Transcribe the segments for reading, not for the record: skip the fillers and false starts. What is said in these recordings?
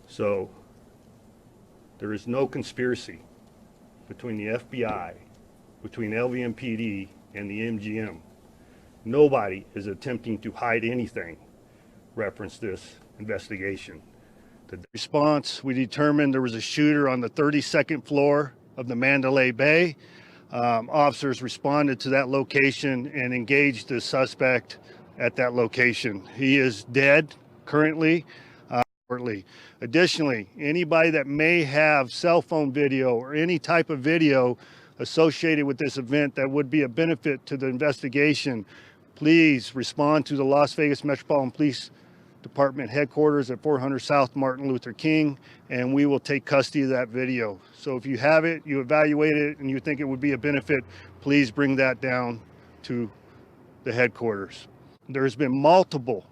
So there is no conspiracy between the FBI, between LVMPD and the MGM. Nobody is attempting to hide anything reference this investigation. The response, we determined there was a shooter on the 32nd floor of the Mandalay Bay. Officers responded to that location and engaged the suspect at that location. He is dead currently. Additionally, anybody that may have cell phone video or any type of video associated with this event that would be a benefit to the investigation, please respond to the Las Vegas Metropolitan Police Department headquarters at 400 South Martin Luther King, and we will take custody of that video. So if you have it, you evaluate it, and you think it would be a benefit, please bring that down to the headquarters. There's been multiple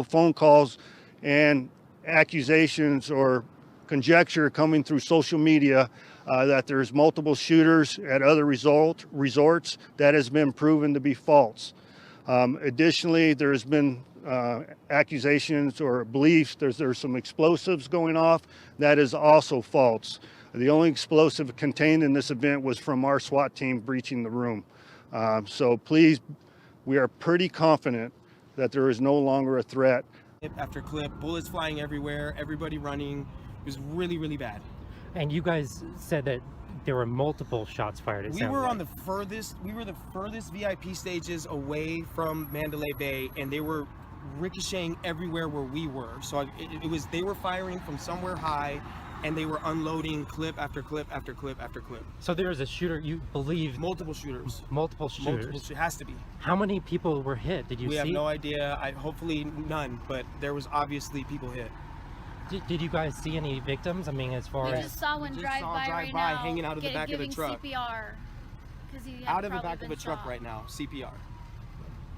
phone calls and accusations or conjecture coming through social media that there's multiple shooters at other resorts. That has been proven to be false. Additionally, there's been accusations or beliefs there's some explosives going off. That is also false. The only explosive contained in this event was from our SWAT team breaching the room. So please, we are pretty confident that there is no longer a threat. After clip, bullets flying everywhere, everybody running. It was really, really bad. And you guys said that there were multiple shots fired. We were the furthest VIP stages away from Mandalay Bay, and they were ricocheting everywhere where we were. So they were firing from somewhere high, and they were unloading clip after clip after clip after clip. So there was a shooter, you believe? Multiple shooters. Multiple shooters. It has to be. How many people were hit? Did you see? We have no idea. Hopefully none, but there was obviously people hit. Did you guys see any victims? I mean, as far as... We just saw one drive by right now, hanging out of the back of the truck. CPR. Out of the back of a truck right now, CPR.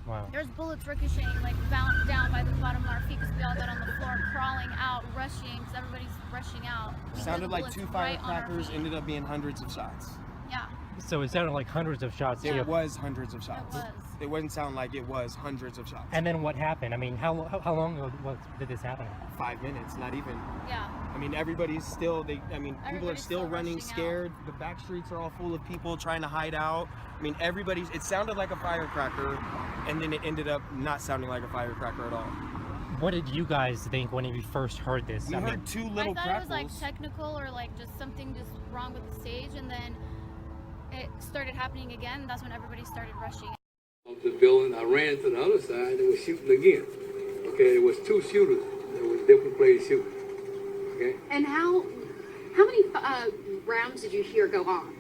Wow. There's bullets ricocheting, like bounced down by the bottom of our feet because we all got on the floor, crawling out, rushing, because everybody's rushing out. Sounded like two firecrackers, ended up being hundreds of shots. Yeah. So it sounded like hundreds of shots. It was hundreds of shots. It was. It wouldn't sound like it was hundreds of shots. And then what happened? I mean, how long ago did this happen? 5 minutes, not even. Yeah. I mean, everybody's still, people are still running scared. The back streets are all full of people trying to hide out. I mean, it sounded like a firecracker, and then it ended up not sounding like a firecracker at all. What did you guys think when you first heard this? We heard two little crackles. I thought it was like technical or like just something just wrong with the stage, and then it started happening again. That's when everybody started rushing. The building, I ran to the other side, they were shooting again. Okay, there was two shooters. There was different places shooting. Okay. And how many rounds did you hear go on?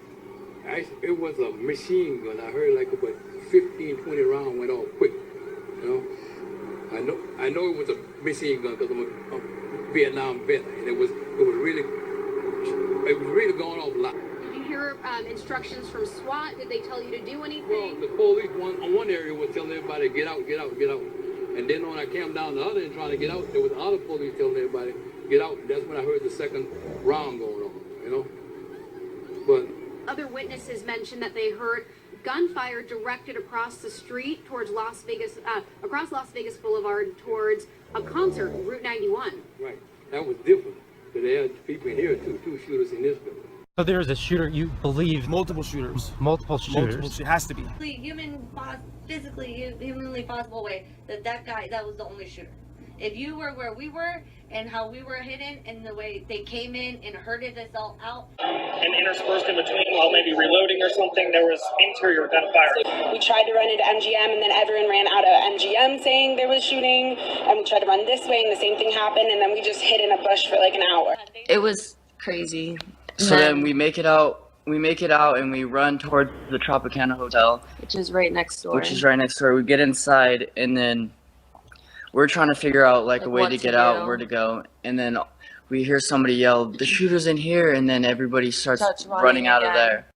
It was a machine gun. I heard like about 15, 20 rounds went off quick. You know, I know it was a machine gun because I'm a Vietnam vet, and it was really going off a lot. Did you hear instructions from SWAT? Did they tell you to do anything? Well, the police on one area was telling everybody get out, get out, get out. And then when I came down the other end trying to get out, there was other police telling everybody get out. That's when I heard the second round going on. You know, but other witnesses mentioned that they heard gunfire directed across the street towards Las Vegas, across Las Vegas Boulevard towards a concert, Route 91. Right, that was different. But they had people in here, two shooters in this building. So there was a shooter, you believe? Multiple shooters. Multiple shooters. It has to be. Humanly possible way that guy, that was the only shooter. If you were where we were and how we were hidden and the way they came in and herded us all out. And interspersed in between while maybe reloading or something, there was interior gunfire. We tried to run into MGM and then everyone ran out of MGM saying there was shooting, and we tried to run this way and the same thing happened, and then we just hid in a bush for like an hour. It was crazy. So then we make it out and we run towards the Tropicana Hotel, which is right next door. We get inside and then we're trying to figure out like a way to get out, where to go, and then we hear somebody yell, "The shooter's in here," and then everybody starts running out of there.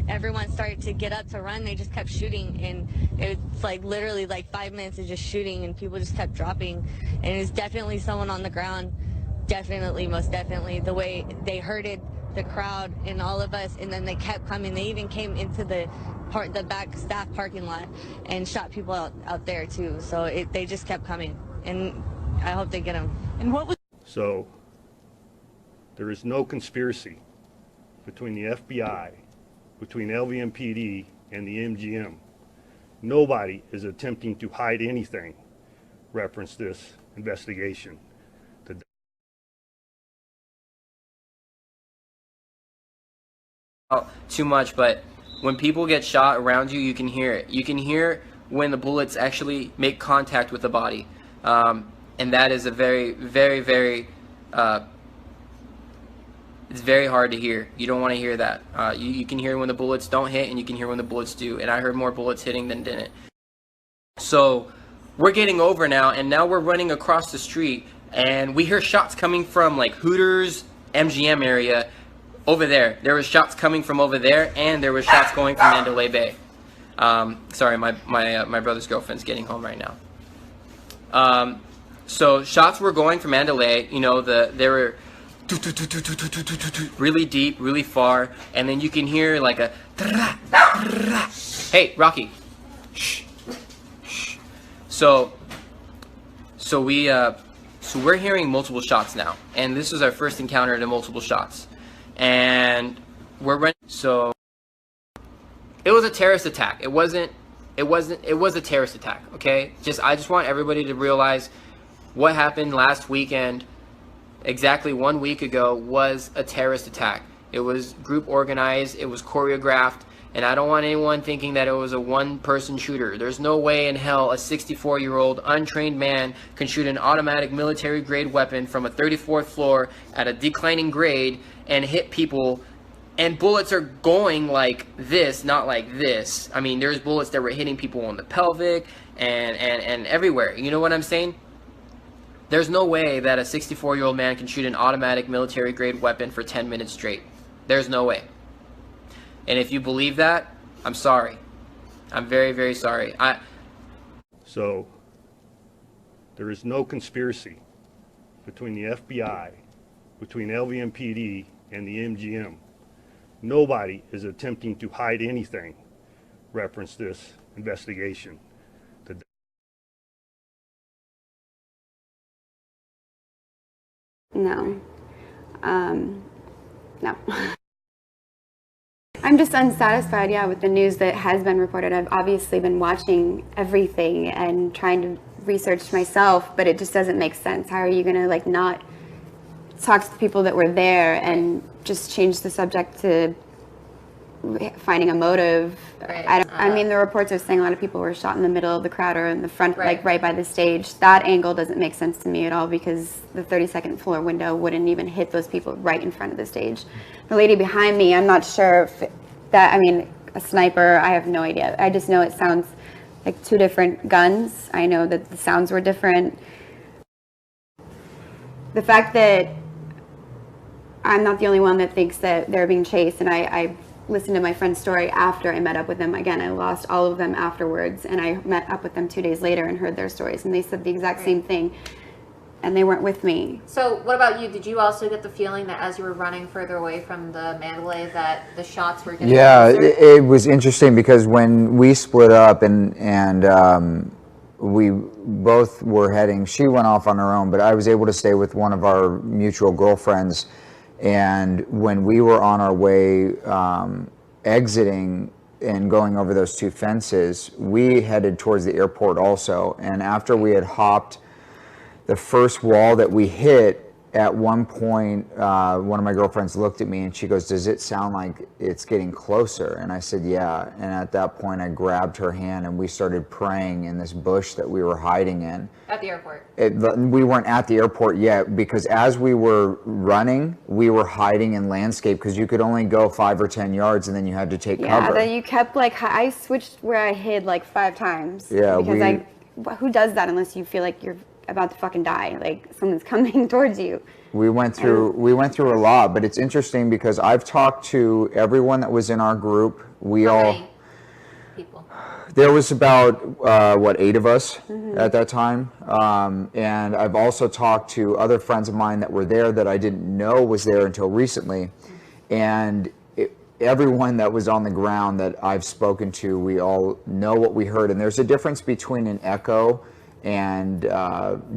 Everyone started to get up to run. They just kept shooting, and it was like literally like 5 minutes of just shooting, and people just kept dropping. And it was definitely someone on the ground. Definitely, most definitely. The way they herded the crowd and all of us, and then they kept coming. They even came into the back staff parking lot and shot people out there too. So they just kept coming, and I hope they get them. And what was? So there is no conspiracy between the FBI, between LVMPD and the MGM. Nobody is attempting to hide anything. Reference this investigation. Too much, but when people get shot around you, you can hear it. You can hear when the bullets actually make contact with the body, and that is a very, very, very it's very hard to hear. You don't want to hear that. You can hear when the bullets don't hit, and you can hear when the bullets do, and I heard more bullets hitting than didn't. So we're getting over now, and now we're running across the street, and we hear shots coming from like Hooters, MGM area. Over there, there was shots coming from over there, and there was shots going from Mandalay Bay. Sorry, my brother's girlfriend's getting home right now. So shots were going from Mandalay. You know, they were really deep, really far, and then you can hear like a. Hey, Rocky. Shh. Shh. So we're hearing multiple shots now, and this was our first encounter to multiple shots. And we're running. So it was a terrorist attack. It was a terrorist attack. Okay, I just want everybody to realize what happened last weekend, exactly 1 week ago, was a terrorist attack. It was group organized, it was choreographed, and I don't want anyone thinking that it was a one-person shooter. There's no way in hell a 64-year-old untrained man can shoot an automatic military-grade weapon from a 34th floor at a declining grade and hit people, and bullets are going like this, not like this. I mean, there's bullets that were hitting people on the pelvic and everywhere. You know what I'm saying? There's no way that a 64-year-old man can shoot an automatic military-grade weapon for 10 minutes straight. There's no way. And if you believe that, I'm sorry. I'm very, very sorry. So there is no conspiracy between the FBI, between LVMPD and the MGM. Nobody is attempting to hide anything. Reference this investigation. No. No. I'm just unsatisfied, yeah, with the news that has been reported. I've obviously been watching everything and trying to research myself, but it just doesn't make sense. How are you gonna like not talk to the people that were there and just change the subject to finding a motive? Right. I mean, the reports are saying a lot of people were shot in the middle of the crowd or in the front, like right by the stage. That angle doesn't make sense to me at all, because the 32nd floor window wouldn't even hit those people right in front of the stage. The lady behind me, I'm not sure if that, I mean, a sniper, I have no idea. I just know it sounds like two different guns. I know that the sounds were different. The fact that I'm not the only one that thinks that they're being chased, and I listened to my friend's story after I met up with them. Again, I lost all of them afterwards, and I met up with them 2 days later and heard their stories, and they said the exact same thing, and they weren't with me. So what about you? Did you also get the feeling that as you were running further away from the Mandalay that the shots were getting closer? It was interesting because when we split up and we both were heading, she went off on her own, but I was able to stay with one of our mutual girlfriends. And when we were on our way exiting, and going over those 2 fences, we headed towards the airport also. And after we had hopped the first wall that we hit, at one point, one of my girlfriends looked at me and she goes, "Does it sound like it's getting closer?" And I said, "Yeah." And at that point, I grabbed her hand and we started praying in this bush that we were hiding in. At the airport? We weren't at the airport yet, because as we were running, we were hiding in landscape, because you could only go 5 or 10 yards and then you had to take cover. Yeah, then you kept like, I switched where I hid like 5 times. Yeah, because who does that unless you feel like you're about to fucking die, like someone's coming towards you? We went through a lot, but it's interesting because I've talked to everyone that was in our group. How many people? There was about 8 of us at that time, and I've also talked to other friends of mine that were there that I didn't know was there until recently, and everyone that was on the ground that I've spoken to, we all know what we heard. And there's a difference between an echo and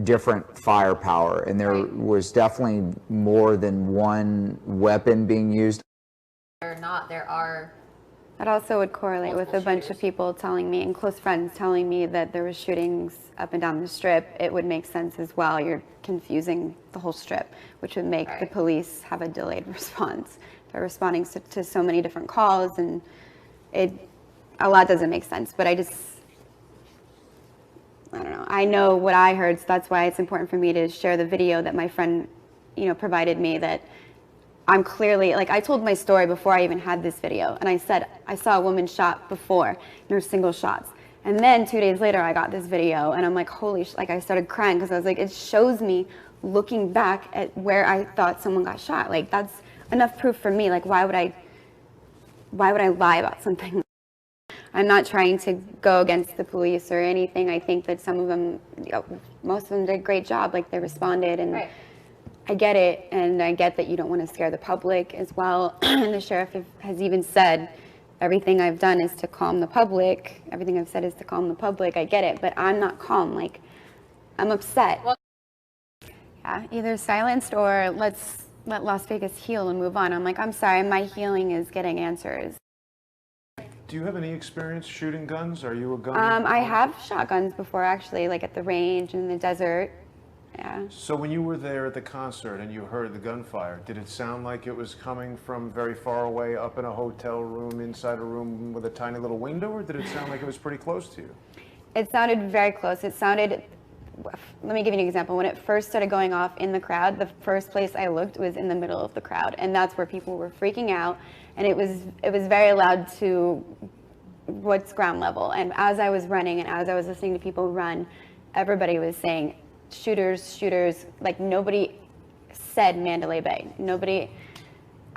different firepower, and there was definitely more than one weapon being used. Or not, there are. That also would correlate with a bunch of people telling me, and close friends telling me, that there was shootings up and down the strip. It would make sense as well. You're confusing the whole strip, which would make the police have a delayed response. They're responding to so many different calls, and a lot doesn't make sense. But I don't know. I know what I heard, so that's why it's important for me to share the video that my friend, provided me. That I'm clearly, like, I told my story before I even had this video, and I said I saw a woman shot before, and there were single shots. And then 2 days later, I got this video, and I'm like, holy like, I started crying, because I was like, it shows me looking back at where I thought someone got shot. Like, that's enough proof for me. Like, why would I lie about something? I'm not trying to go against the police or anything. I think that some of them, most of them did a great job. Like, they responded, and I get it. And I get that you don't want to scare the public as well. And the sheriff has even said, everything I've done is to calm the public. Everything I've said is to calm the public. I get it, but I'm not calm. Like, I'm upset. Yeah, either silenced or let's let Las Vegas heal and move on. I'm like, I'm sorry, my healing is getting answers. Do you have any experience shooting guns? Are you a gun? I have shot guns before, actually, like at the range in the desert. Yeah. So when you were there at the concert and you heard the gunfire, did it sound like it was coming from very far away, up in a hotel room, inside a room with a tiny little window, or did it sound like it was pretty close to you? It sounded very close. It sounded, let me give you an example. When it first started going off in the crowd, the first place I looked was in the middle of the crowd, and that's where people were freaking out. And it was very loud to what's ground level. And as I was running and as I was listening to people run, everybody was saying, shooters, shooters. Like, nobody said Mandalay Bay. Nobody,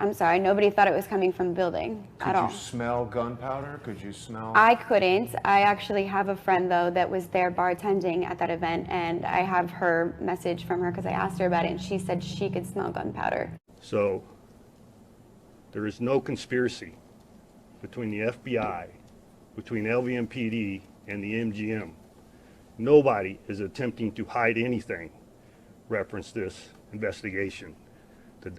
I'm sorry, nobody thought it was coming from the building at all. Could you smell gunpowder? Could you smell? I couldn't. I actually have a friend, though, that was there bartending at that event, and I have her message from her because I asked her about it, and she said she could smell gunpowder. So there is no conspiracy between the FBI, between LVMPD, and the MGM. Nobody is attempting to hide anything. Reference this investigation. I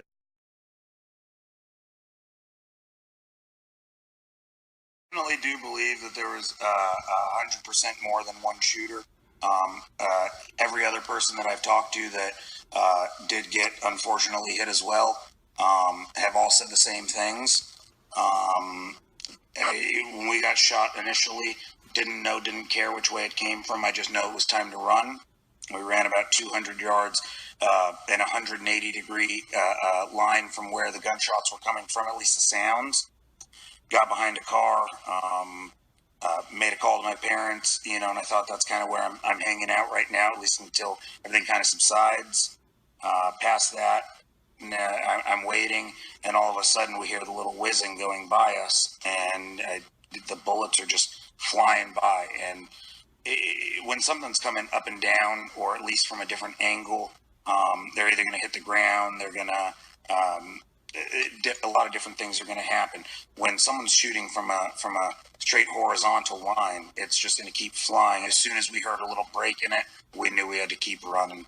definitely do believe that there was 100% more than one shooter. Every other person that I've talked to that did get unfortunately hit as well have all said the same things. When we got shot initially, didn't care which way it came from. I just know it was time to run. We ran about 200 yards in a 180-degree line from where the gunshots were coming from, at least the sounds. Got behind a car, made a call to my parents, and I thought that's kind of where I'm hanging out right now, at least until everything kind of subsides. Past that, I'm waiting, and all of a sudden we hear the little whizzing going by us, and the bullets are just flying by. And when something's coming up and down, or at least from a different angle, they're either going to hit the ground, they're going to a lot of different things are going to happen. When someone's shooting from a straight horizontal line, it's just going to keep flying. As soon as we heard a little break in it, we knew we had to keep running.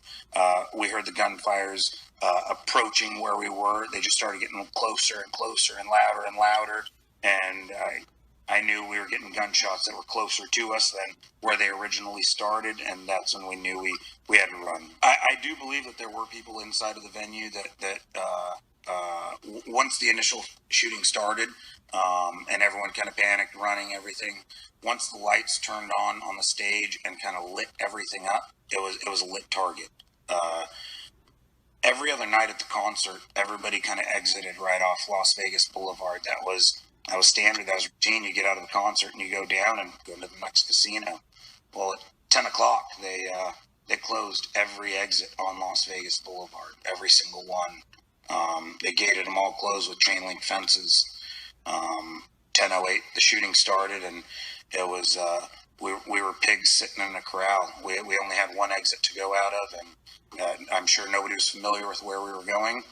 We heard the gunfires approaching where we were. They just started getting closer and closer and louder and louder. And I knew we were getting gunshots that were closer to us than where they originally started, and that's when we knew we had to run. I do believe that there were people inside of the venue that once the initial shooting started, and everyone kind of panicked, running everything. Once the lights turned on the stage and kind of lit everything up, it was a lit target. Every other night at the concert, everybody kind of exited right off Las Vegas Boulevard. That was standard. That was routine. You get out of the concert and you go down and go to the next casino. Well, at 10 o'clock, they closed every exit on Las Vegas Boulevard, every single one. They gated them all closed with chain link fences. 10:08, the shooting started, and it was we were pigs sitting in a corral. We only had one exit to go out of, and I'm sure nobody was familiar with where we were going.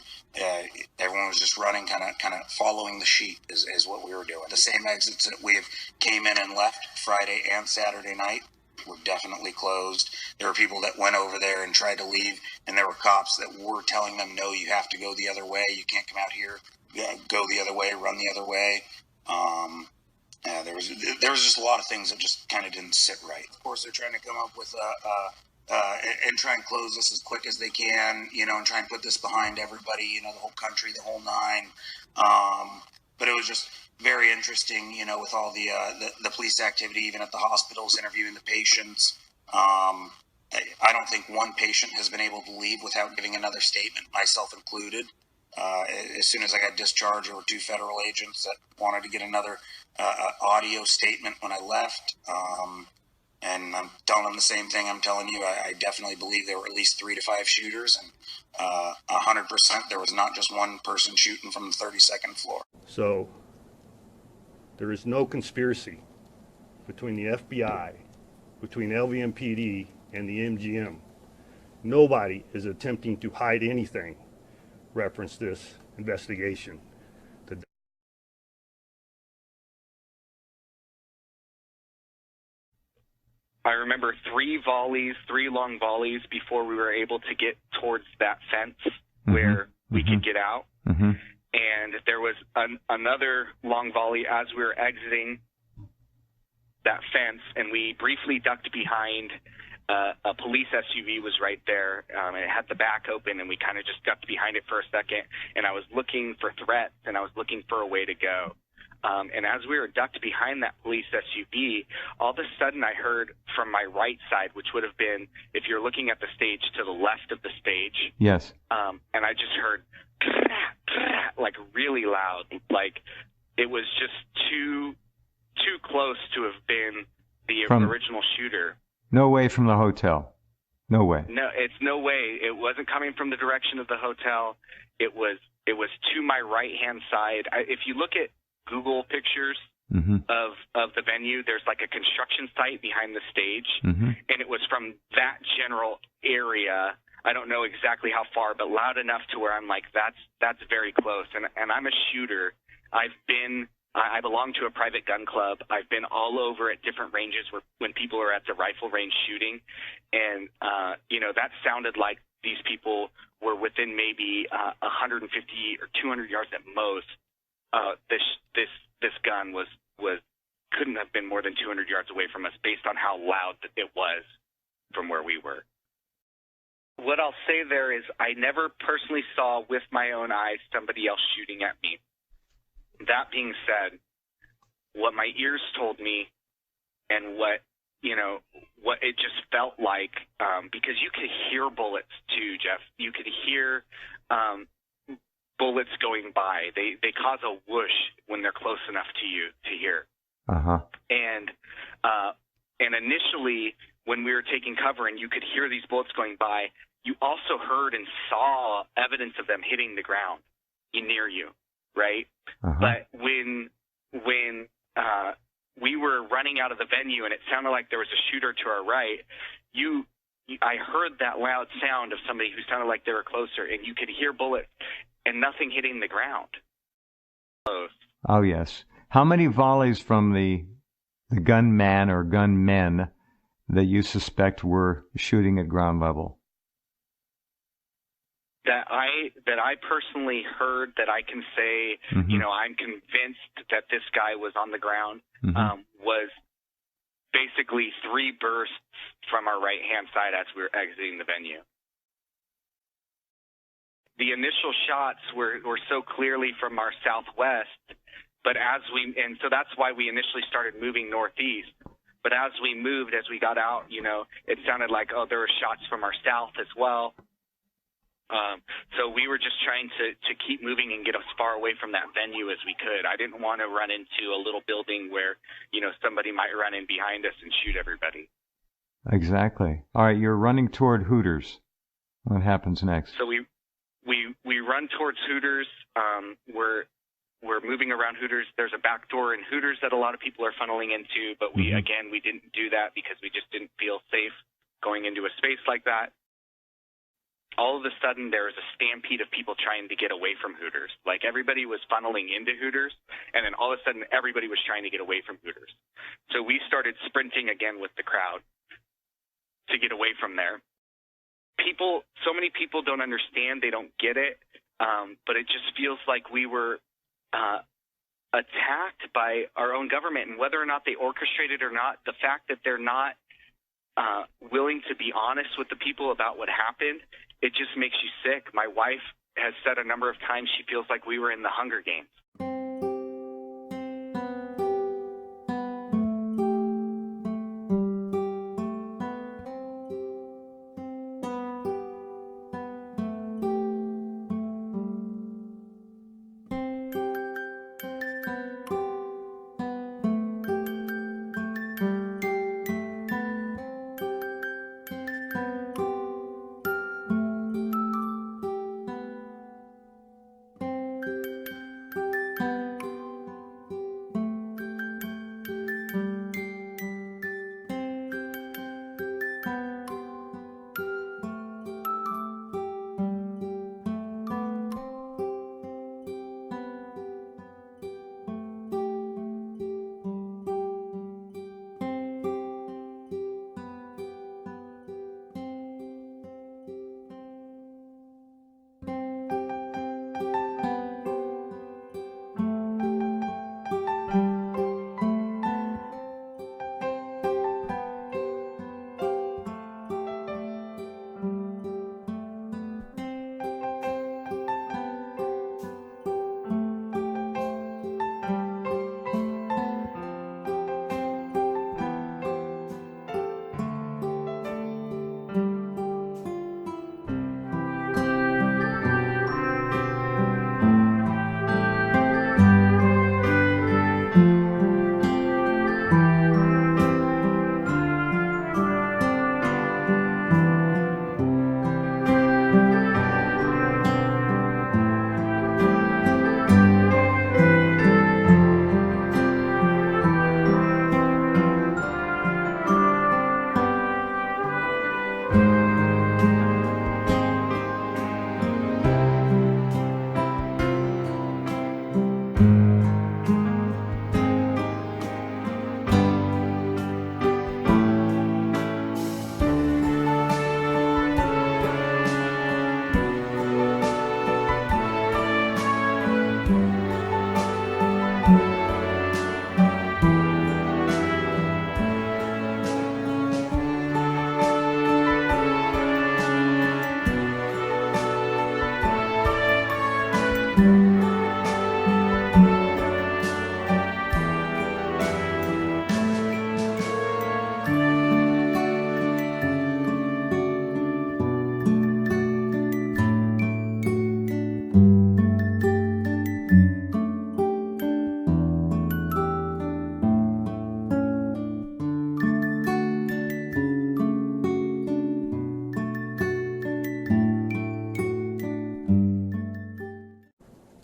Everyone was just running, kind of following the sheep is what we were doing. The same exits that we have came in and left Friday and Saturday night were definitely closed. There were people that went over there and tried to leave, and there were cops that were telling them, no, you have to go the other way. You can't come out here. Go the other way, run the other way. There was just a lot of things that just kind of didn't sit right. Of course, they're trying to come up with and try and close this as quick as they can, and try and put this behind everybody, the whole country, the whole nine. But it was just very interesting, with all the police activity, even at the hospitals, interviewing the patients. I don't think one patient has been able to leave without giving another statement, myself included. As soon as I got discharged, there were 2 federal agents that wanted to get another audio statement when I left. And I'm telling them the same thing I'm telling you. I definitely believe there were at least 3 to 5 shooters, and 100% there was not just one person shooting from the 32nd floor. So there is no conspiracy between the FBI, between LVMPD and the MGM. Nobody is attempting to hide anything. Reference this investigation. I remember 3 long volleys before we were able to get towards that fence where we could get out. And there was another long volley as we were exiting that fence, and we briefly ducked behind a police SUV was right there. It had the back open, and we kind of just ducked behind it for a second. And I was looking for threats, and I was looking for a way to go. And as we were ducked behind that police SUV, all of a sudden I heard from my right side, which would have been, if you're looking at the stage, to the left of the stage. Yes. And I just heard, like really loud. Like it was just too close to have been the original shooter. No way from the hotel. No way. No, it's no way. It wasn't coming from the direction of the hotel. It was to my right-hand side. If you look at Google pictures of the venue, there's like a construction site behind the stage, and it was from that general area. I don't know exactly how far, but loud enough to where I'm like, that's very close. And I'm a shooter. I belong to a private gun club. I've been all over at different ranges when people are at the rifle range shooting, and that sounded like these people were within maybe 150 or 200 yards at most. This gun was couldn't have been more than 200 yards away from us based on how loud it was from where we were. What I'll say there is I never personally saw with my own eyes somebody else shooting at me. That being said, what my ears told me and what it just felt like, because you could hear bullets too, Jeff. You could hear bullets going by. They cause a whoosh when they're close enough to you to hear. And initially, when we were taking cover and you could hear these bullets going by, you also heard and saw evidence of them hitting the ground near you, right? But when we were running out of the venue and it sounded like there was a shooter to our right, I heard that loud sound of somebody who sounded like they were closer, and you could hear bullets and nothing hitting the ground. Oh, yes. How many volleys from the gunman or gunmen that you suspect were shooting at ground level? that I personally heard that I can say, you know, I'm convinced that this guy was on the ground, was basically 3 bursts from our right-hand side as we were exiting the venue. The initial shots were so clearly from our southwest, but so that's why we initially started moving northeast. But as we moved, as we got out, you know, it sounded like, oh, there were shots from our south as well. So we were just trying to keep moving and get as far away from that venue as we could. I didn't want to run into a little building where, you know, somebody might run in behind us and shoot everybody. Exactly. All right, you're running toward Hooters. What happens next? So we run towards Hooters. We're moving around Hooters. There's a back door in Hooters that a lot of people are funneling into, but we didn't do that because we just didn't feel safe going into a space like that. All of a sudden, there was a stampede of people trying to get away from Hooters. Like, everybody was funneling into Hooters, and then all of a sudden, everybody was trying to get away from Hooters. So we started sprinting again with the crowd to get away from there. So many people don't understand, they don't get it, but it just feels like we were attacked by our own government, and whether or not they orchestrated or not, the fact that they're not willing to be honest with the people about what happened, it just makes you sick. My wife has said a number of times she feels like we were in the Hunger Games.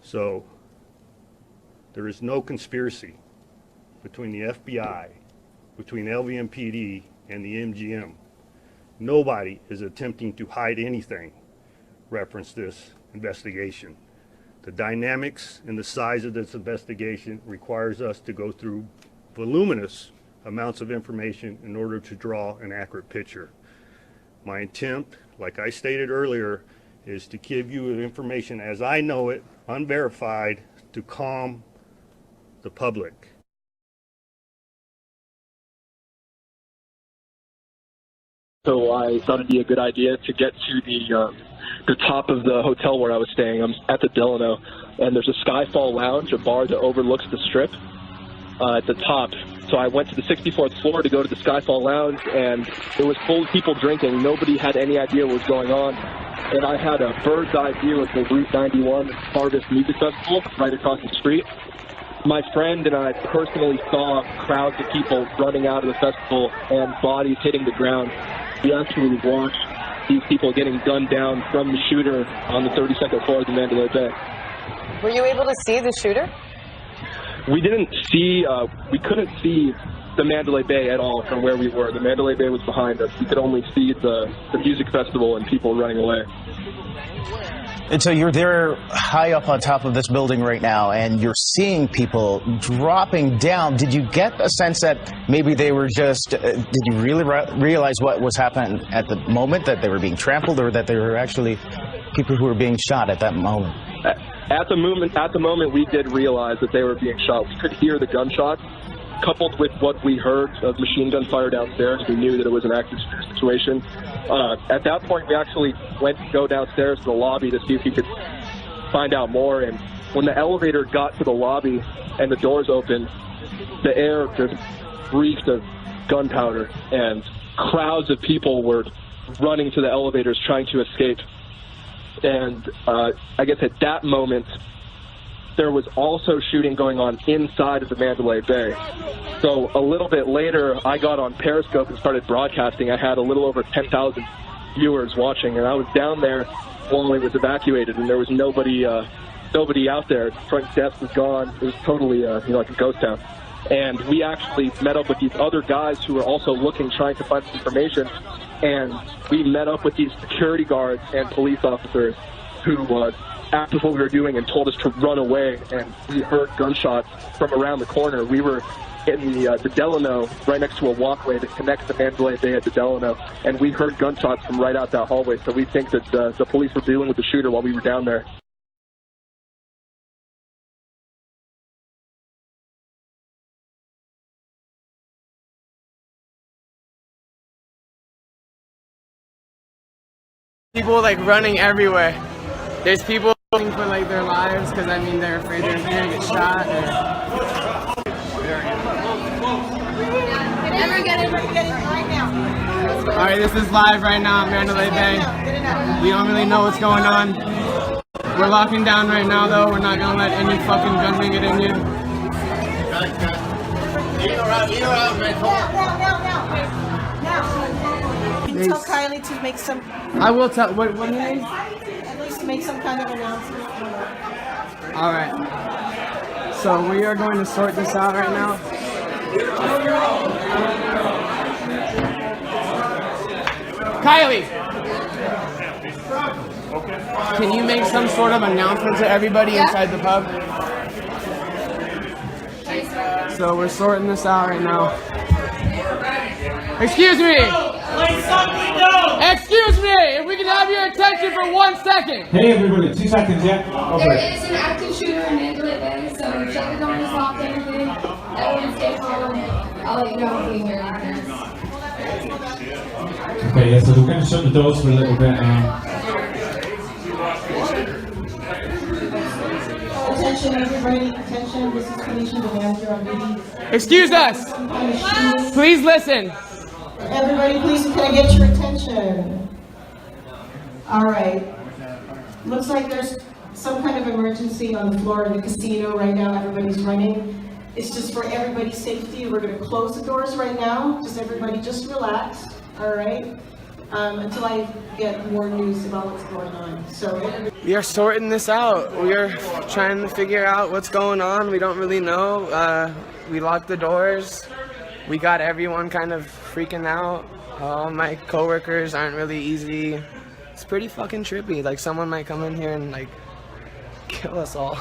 So there is no conspiracy between the FBI, between LVMPD and the MGM. Nobody is attempting to hide anything reference this investigation. The dynamics and the size of this investigation requires us to go through voluminous amounts of information in order to draw an accurate picture. My intent, like I stated earlier, is to give you information as I know it, unverified, to calm the public. So I thought it'd be a good idea to get to the top of the hotel where I was staying. I'm at the Delano, and there's a Skyfall Lounge, a bar that overlooks the strip at the top. So I went to the 64th floor to go to the Skyfall Lounge, and it was full of people drinking. Nobody had any idea what was going on. And I had a bird's eye view of the Route 91 Harvest Music Festival right across the street. My friend and I personally saw crowds of people running out of the festival and bodies hitting the ground. We actually watched these people getting gunned down from the shooter on the 32nd floor of the Mandalay Bay. Were you able to see the shooter? We didn't see, we couldn't see the Mandalay Bay at all from where we were. The Mandalay Bay was behind us. We could only see the music festival and people running away. And so you're there high up on top of this building right now, and you're seeing people dropping down. Did you get a sense that maybe they were just, did you really realize what was happening at the moment, that they were being trampled, or that they were actually people who were being shot at that moment? At the moment, we did realize that they were being shot. We could hear the gunshots. Coupled with what we heard of machine gun fire downstairs, we knew that it was an active shooter situation. At that point, we actually went to go downstairs to the lobby to see if we could find out more. And when the elevator got to the lobby and the doors opened, the air just reeked of gunpowder, and crowds of people were running to the elevators trying to escape. And I guess at that moment, there was also shooting going on inside of the Mandalay Bay. So a little bit later, I got on Periscope and started broadcasting. I had a little over 10,000 viewers watching, and I was down there while it was evacuated, and there was nobody out there. The front desk was gone. It was totally like a ghost town. And we actually met up with these other guys who were also looking, trying to find some information, and we met up with these security guards and police officers who asked us what we were doing and told us to run away, and we heard gunshots from around the corner. We were in the Delano, right next to a walkway that connects the Mandalay Bay at the Delano, and we heard gunshots from right out that hallway, so we think that the police were dealing with the shooter while we were down there. People like running everywhere. There's people running for like their lives because I mean they're afraid they're gonna get shot. All right, this is live right now at Mandalay Bay. We don't really know what's going on. We're locking down right now though. We're not gonna let any fucking gunman get in here. Can you tell Kylie to make some... I will tell... What do you mean? At least make some kind of announcement. Alright. So we are going to sort this out right now. Kylie! Can you make some sort of announcement to everybody inside the pub? So we're sorting this out right now. Excuse me! Excuse me! If we can have your attention for 1 second! Hey everybody, 2 seconds, yeah? Okay. There is an active shooter in Mandalay Bay, so check the doors, lock everything. Everyone stay calm. I'll let you know if we hear anything. Okay, yeah, so we're going to shut the doors for a little bit. Attention everybody, attention, this is Felicia, the manager on duty. Excuse us! Please listen! Everybody, please, can I get your attention? All right. Looks like there's some kind of emergency on the floor in the casino right now. Everybody's running. It's just for everybody's safety. We're going to close the doors right now. Just everybody, just relax. All right. Until I get more news about what's going on. So we are sorting this out. We are trying to figure out what's going on. We don't really know. We locked the doors. We got everyone kind of freaking out. All my coworkers aren't really easy. It's pretty fucking trippy. Like someone might come in here and like kill us all.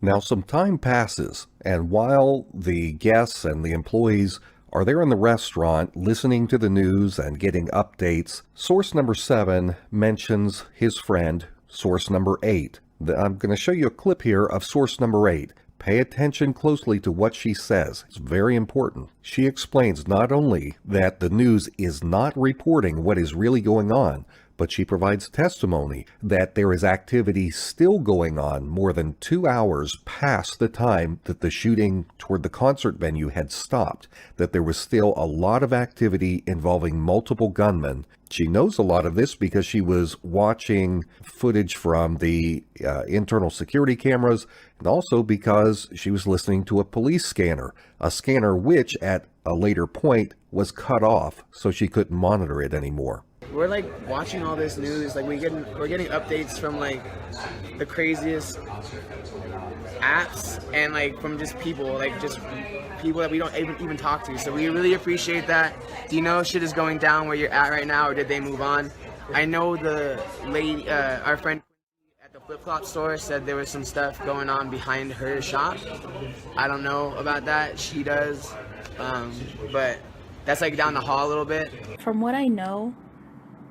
Now some time passes, and while the guests and the employees are there in the restaurant listening to the news and getting updates, source number 7 mentions his friend source number 8. I'm going to show you a clip here of source number 8. Pay attention closely to what she says. It's very important. She explains not only that the news is not reporting what is really going on, but she provides testimony that there is activity still going on more than 2 hours past the time that the shooting toward the concert venue had stopped, that there was still a lot of activity involving multiple gunmen. She knows a lot of this because she was watching footage from the internal security cameras, and also because she was listening to a police scanner, a scanner which at a later point was cut off so she couldn't monitor it anymore. We're like watching all this news, like we're getting updates from like the craziest apps and like from just people that we don't even talk to. So we really appreciate that. Do you know shit is going down where you're at right now, or did they move on? I know the lady, our friend at the flip-flop store said there was some stuff going on behind her shop. I don't know about that. She does, but that's like down the hall a little bit. From what I know,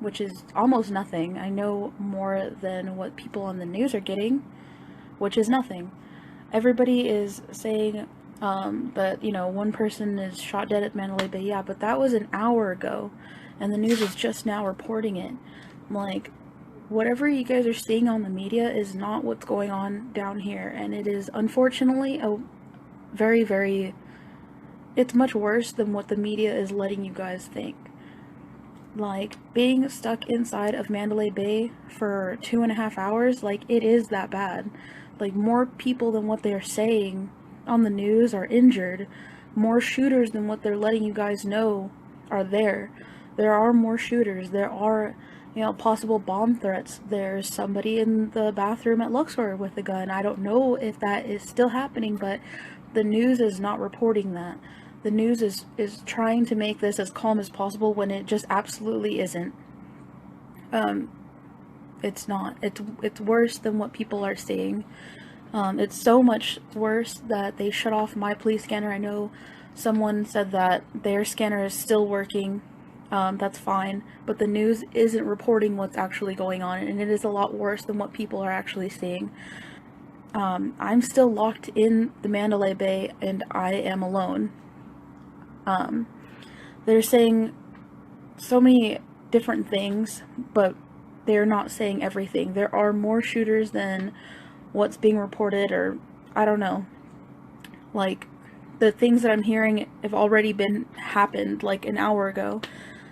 which is almost nothing, I know more than what people on the news are getting, which is nothing. Everybody is saying that, you know, one person is shot dead at Mandalay Bay. Yeah, but that was an hour ago, and the news is just now reporting it. Like, whatever you guys are seeing on the media is not what's going on down here, and it is unfortunately a very, very, it's much worse than what the media is letting you guys think. Like, being stuck inside of Mandalay Bay for 2.5 hours, like, it is that bad. Like, more people than what they're saying on the news are injured. More shooters than what they're letting you guys know are there. There are more shooters. There are, you know, possible bomb threats. There's somebody in the bathroom at Luxor with a gun. I don't know if that is still happening, but the news is not reporting that. The news is trying to make this as calm as possible when it just absolutely isn't. It's not. It's worse than what people are saying. It's so much worse that they shut off my police scanner. I know someone said that their scanner is still working. That's fine, but the news isn't reporting what's actually going on, and it is a lot worse than what people are actually seeing. I'm still locked in the Mandalay Bay, and I am alone. They're saying so many different things, but they're not saying everything. There are more shooters than what's being reported, or I don't know. Like, the things that I'm hearing have already happened like an hour ago.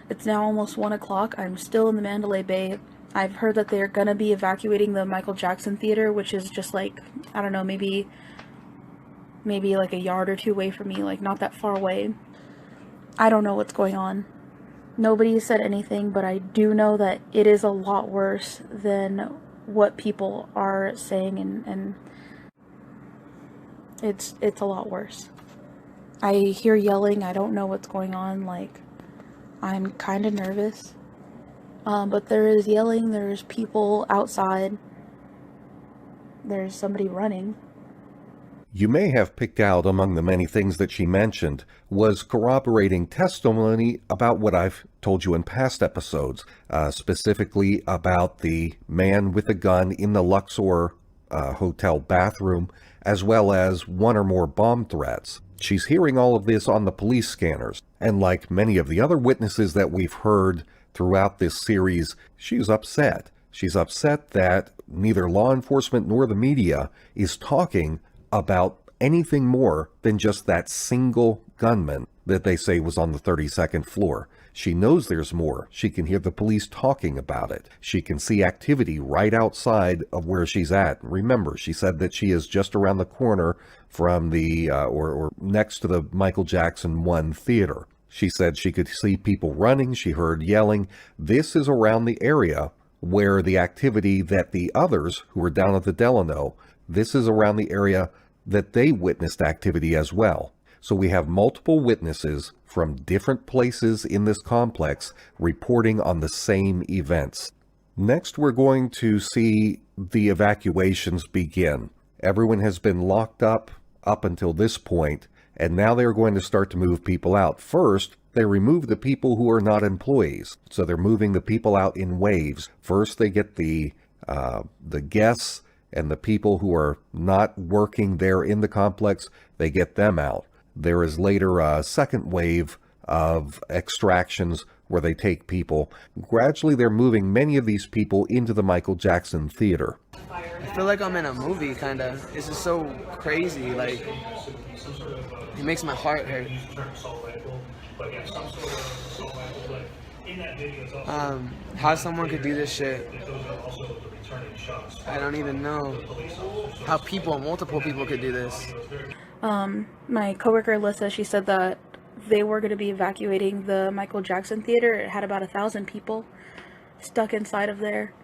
It's now almost 1 o'clock. I'm still in the Mandalay Bay. I've heard that they're gonna be evacuating the Michael Jackson Theater, which is just like, I don't know, maybe like a yard or two away from me, like not that far away. I don't know what's going on. Nobody said anything, but I do know that it is a lot worse than what people are saying, and it's a lot worse. I hear yelling. I don't know what's going on. Like, I'm kind of nervous. But there is yelling. There's people outside. There's somebody running. You may have picked out among the many things that she mentioned was corroborating testimony about what I've told you in past episodes, specifically about the man with a gun in the Luxor hotel bathroom, as well as one or more bomb threats. She's hearing all of this on the police scanners, and like many of the other witnesses that we've heard throughout this series, she's upset. She's upset that neither law enforcement nor the media is talking about anything more than just that single gunman that they say was on the 32nd floor. She knows there's more. She can hear the police talking about it. She can see activity right outside of where she's at. Remember, she said that she is just around the corner from the, or next to the Michael Jackson 1 theater. She said she could see people running. She heard yelling. This is around the area where the activity that the others who were down at the Delano, this is around the area that they witnessed activity as well. So we have multiple witnesses from different places in this complex reporting on the same events. Next, we're going to see the evacuations begin. Everyone has been locked up until this point, and now they're going to start to move people out. First, they remove the people who are not employees. So they're moving the people out in waves. First, they get the The guests and the people who are not working there in the complex, they get them out. There is later a second wave of extractions where they take people. Gradually, they're moving many of these people into the Michael Jackson Theater. I feel like I'm in a movie, kind of. It's just so crazy. Like, it makes my heart hurt. How someone could do this shit, I don't even know. How multiple people could do this. My coworker Alyssa, she said that they were going to be evacuating the Michael Jackson Theater. It had about 1,000 people stuck inside of there.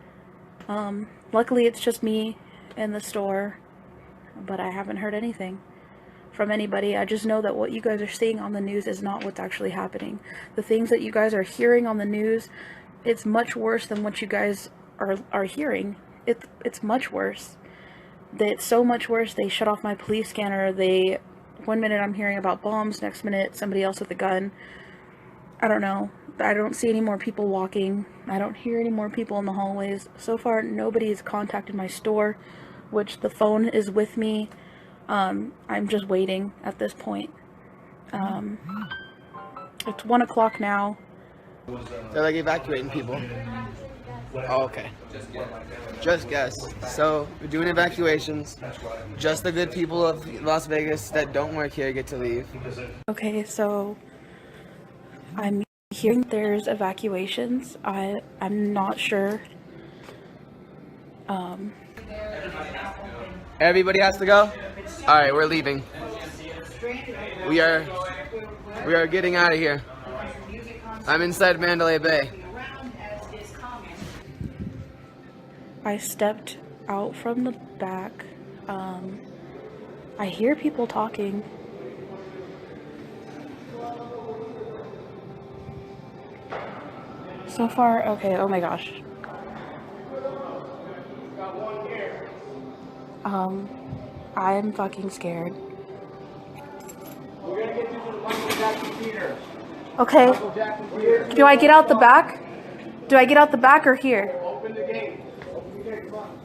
Luckily it's just me in the store, but I haven't heard anything from anybody. I just know that what you guys are seeing on the news is not what's actually happening. The things that you guys are hearing on the news, it's much worse than what you guys are hearing. It's much worse. It's so much worse. They shut off my police scanner. One minute I'm hearing about bombs, next minute somebody else with a gun. I don't know. I don't see any more people walking. I don't hear any more people in the hallways. So far, nobody's contacted my store, which the phone is with me. I'm just waiting at this point. It's 1 o'clock now. They're like evacuating people. Oh, okay. Just guess. So we're doing evacuations. Just the good people of Las Vegas that don't work here get to leave. Okay, so I'm hearing there's evacuations. I'm not sure. Everybody has to go? Alright, we're leaving. We are getting out of here. I'm inside Mandalay Bay. I stepped out from the back. I hear people talking. So far, okay, oh my gosh. I'm fucking scared. We're gonna get you to the Michael Jackson Theater. Okay. Do I get out the back? Do I get out the back or here? Open the gate. Open the gate, come on.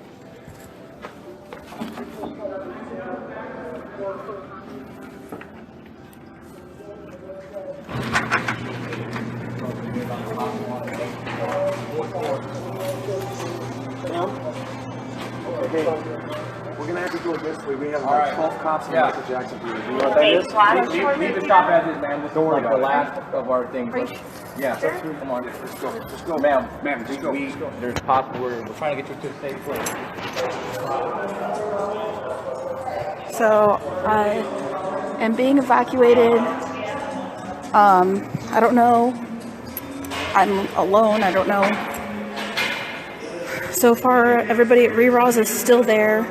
Okay. We're gonna have to do it this way. We have like 12 cops in Michael Jackson Theater. You know what that is? Leave the shop as is, man. Don't worry about the last of our things. Yeah. Come on. Let's go. Let's go. Ma'am, just go. There's possible we're trying to get you to a safe place. So I am being evacuated. I don't know. I'm alone. I don't know. So far, everybody at RIOS is still there.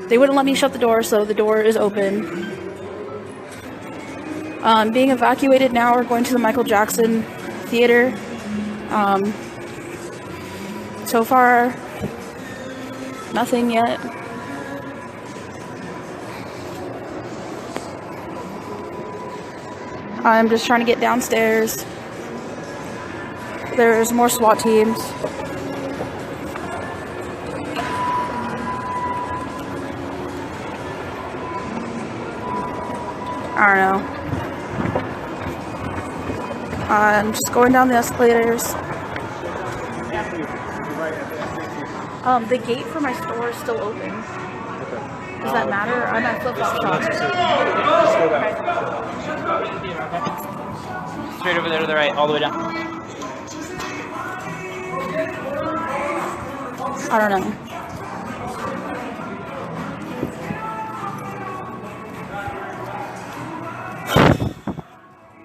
They wouldn't let me shut the door, so the door is open. Being evacuated now. We're going to the Michael Jackson Theater. So far, nothing yet. I'm just trying to get downstairs. There's more SWAT teams. I don't know. I'm just going down the escalators. The gate for my store is still open. Does that matter? I'm at flip-flop shop. Straight over there to the right, all the way down. I don't know.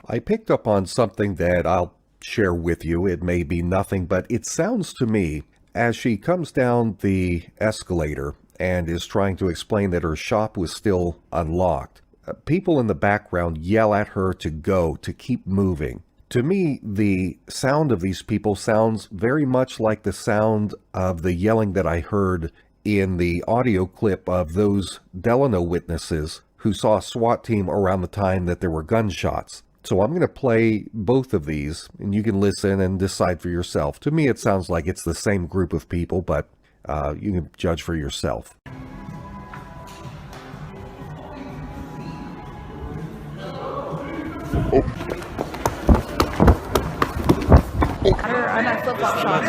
I picked up on something that I'll share with you. It may be nothing, but it sounds to me, as she comes down the escalator and is trying to explain that her shop was still unlocked, people in the background yell at her to go, to keep moving. To me, the sound of these people sounds very much like the sound of the yelling that I heard in the audio clip of those Delano witnesses who saw a SWAT team around the time that there were gunshots. So I'm going to play both of these, and you can listen and decide for yourself. To me, it sounds like it's the same group of people, but you can judge for yourself. I'm at flip-flop shop.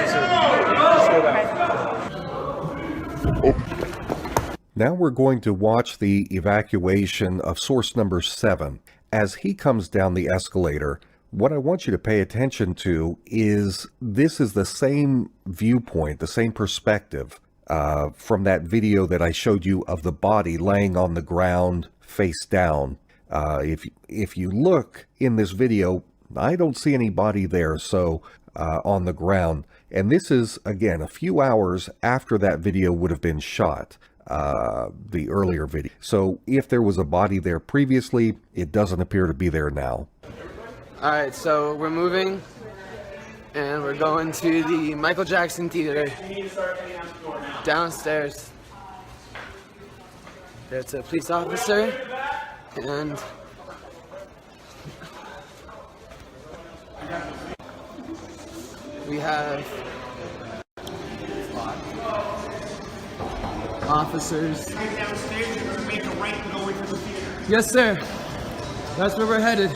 Now we're going to watch the evacuation of source number 7. As he comes down the escalator, what I want you to pay attention to is this is the same viewpoint, the same perspective from that video that I showed you of the body laying on the ground face down. If you look in this video, I don't see any body there, so on the ground. And this is, again, a few hours after that video would have been shot. The earlier video. So if there was a body there previously, it doesn't appear to be there now. Alright, so we're moving and we're going to the Michael Jackson Theater downstairs. There's a police officer and we have officers. Yes, sir. That's where we're headed.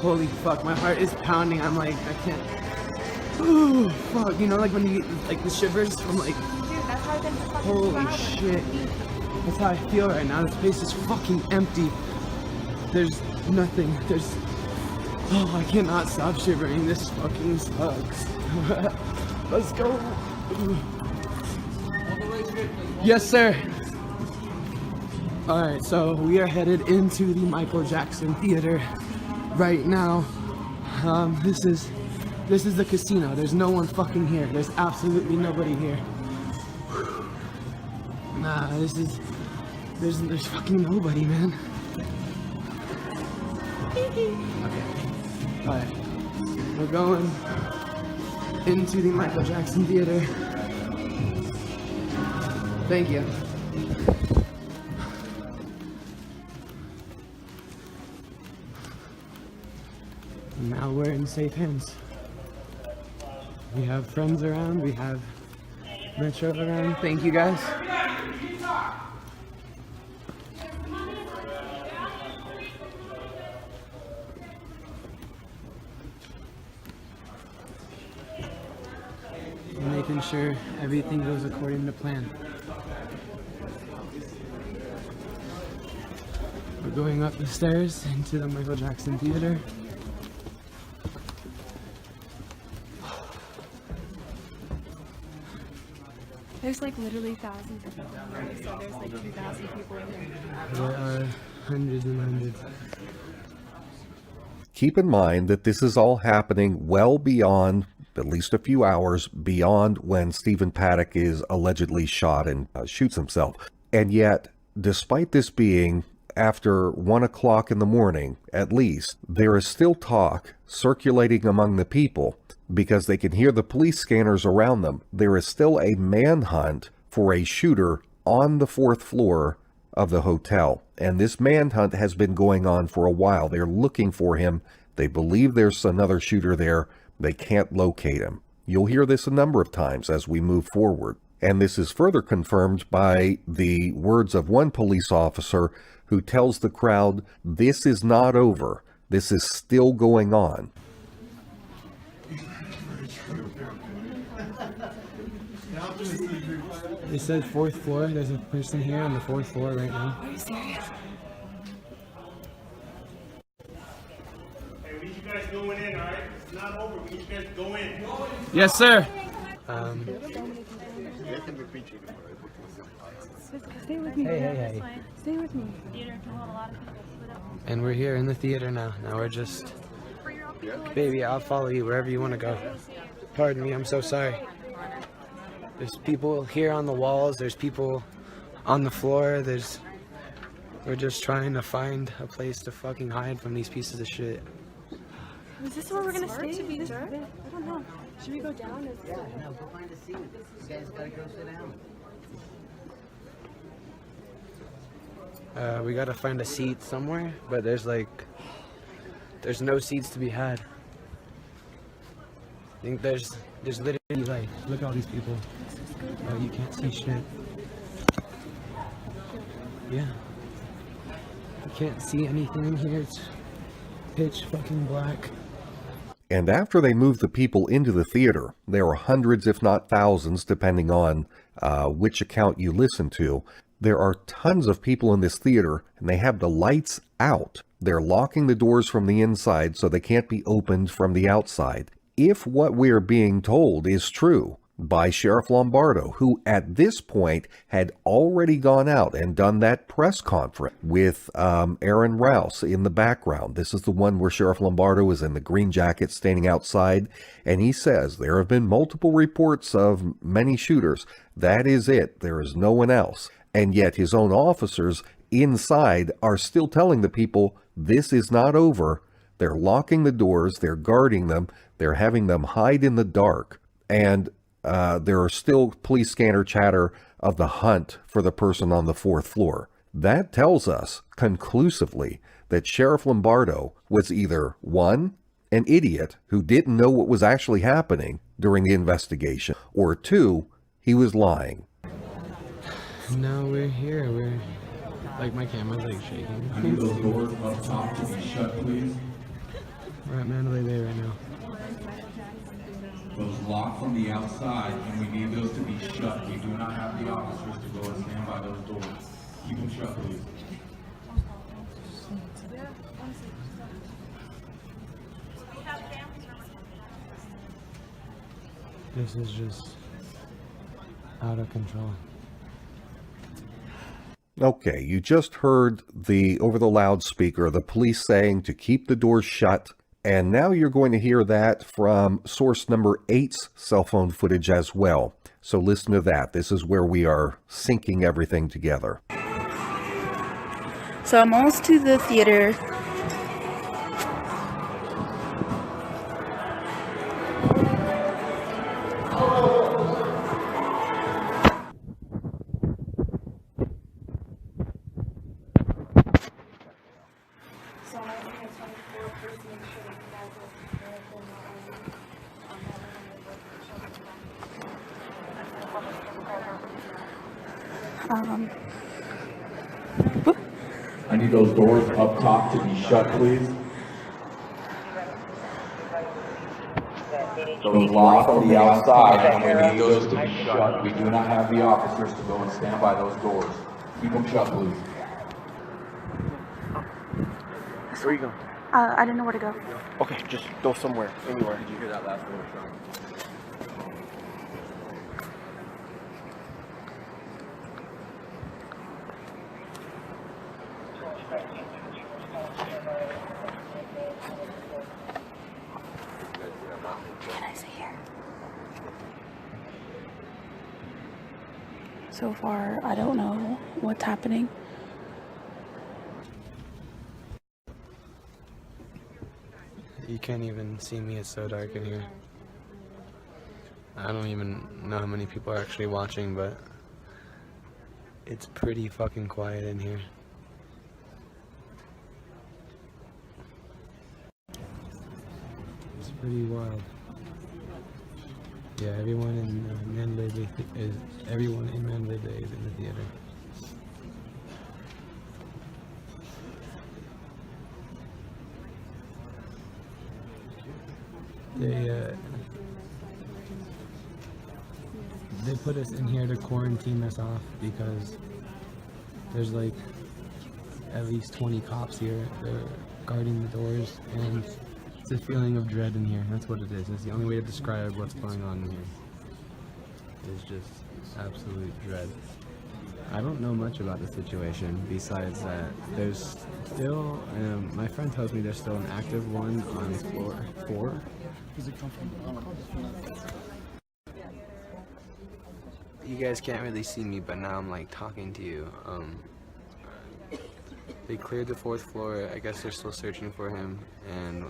Holy fuck, my heart is pounding. I'm like, I can't. Ooh, fuck. You know, like when you get like the shivers from like. Holy shit. That's how I feel right now. This place is fucking empty. There's nothing. There's. Oh, I cannot stop shivering. This fucking sucks. Let's go. Yes, sir. Alright, so we are headed into the Michael Jackson Theater right now. This is the casino. There's no one fucking here. There's absolutely nobody here. Nah, there's fucking nobody, man. Okay. Alright. We're going into the Michael Jackson Theater. Thank you. Now we're in safe hands. We have friends around, we have Metro around. Thank you guys. Making sure everything goes according to plan. We're going up the stairs into the Michael Jackson Theater. There's like literally thousands of people, right? So there's like 2,000 people in here. There are hundreds and hundreds. Keep in mind that this is all happening well beyond, at least a few hours beyond when Stephen Paddock is allegedly shot and shoots himself. And yet, despite this being after 1 o'clock in the morning, at least, there is still talk circulating among the people because they can hear the police scanners around them. There is still a manhunt for a shooter on the 4th floor of the hotel. And this manhunt has been going on for a while. They're looking for him. They believe there's another shooter there. They can't locate him. You'll hear this a number of times as we move forward. And this is further confirmed by the words of one police officer who tells the crowd, this is not over. This is still going on. It says 4th floor. There's a person here on the 4th floor right now. Are you serious? Hey, we need you guys going in, all right? It's not over. We need you guys to go in. Yes, sir. Stay with me. Hey. Stay with me. And we're here in the theater now. Now we're just... Baby, I'll follow you wherever you want to go. Pardon me, I'm so sorry. There's people here on the walls. There's people on the floor. We're just trying to find a place to fucking hide from these pieces of shit. Is this where we're gonna stay? To be there? I don't know. Should we go down? Yeah, no, go find a seat. You guys gotta go sit down. We gotta find a seat somewhere, but there's like there's no seats to be had. I think there's literally like, look at all these people. Oh, you can't see shit. Yeah. You can't see anything in here. It's pitch fucking black. And after they moved the people into the theater, there are hundreds, if not thousands, depending on which account you listen to. There are tons of people in this theater, and they have the lights out. They're locking the doors from the inside so they can't be opened from the outside. If what we're being told is true by Sheriff Lombardo, who at this point had already gone out and done that press conference with Aaron Rouse in the background. This is the one where Sheriff Lombardo is in the green jacket standing outside, and he says there have been multiple reports of many shooters. That is it. There is no one else. And yet his own officers inside are still telling the people this is not over. They're locking the doors, they're guarding them, they're having them hide in the dark, and there are still police scanner chatter of the hunt for the person on the 4th floor. That tells us conclusively that Sheriff Lombardo was either, one, an idiot who didn't know what was actually happening during the investigation, or two, he was lying. No, we're here. We're like, my camera's like shaking. I need those doors up top to be shut, please. We're at Mandalay Bay right now. Those locked from the outside, and we need those to be shut. We do not have the officers to go and stand by those doors. Keep them shut, please. This is just out of control. Okay, you just heard over the loudspeaker, the police saying to keep the doors shut. And now you're going to hear that from source number 8's cell phone footage as well. So listen to that. This is where we are syncing everything together. So I'm almost to the theater. I need those doors up top to be shut, please. Those locked from the outside, and we need those to be shut. We do not have the officers to go and stand by those doors. Keep them shut, please. Where are you going? I didn't know where to go. Okay, just go somewhere, anywhere. Did you hear that last door shot? Can I see here? So far, I don't know what's happening. You can't even see me, it's so dark in here. I don't even know how many people are actually watching, but it's pretty fucking quiet in here. It's pretty wild. Yeah, everyone in Mandalay Bay is in the theater. They put us in here to quarantine us off because there's like at least 20 cops here. They're guarding the doors, and it's a feeling of dread in here. That's what it is. It's the only way to describe what's going on in here. It's just absolute dread. I don't know much about the situation besides that there's still, my friend tells me there's still an active one on floor 4. Does it come from? You guys can't really see me, but now I'm like talking to you. They cleared the 4th floor. I guess they're still searching for him, and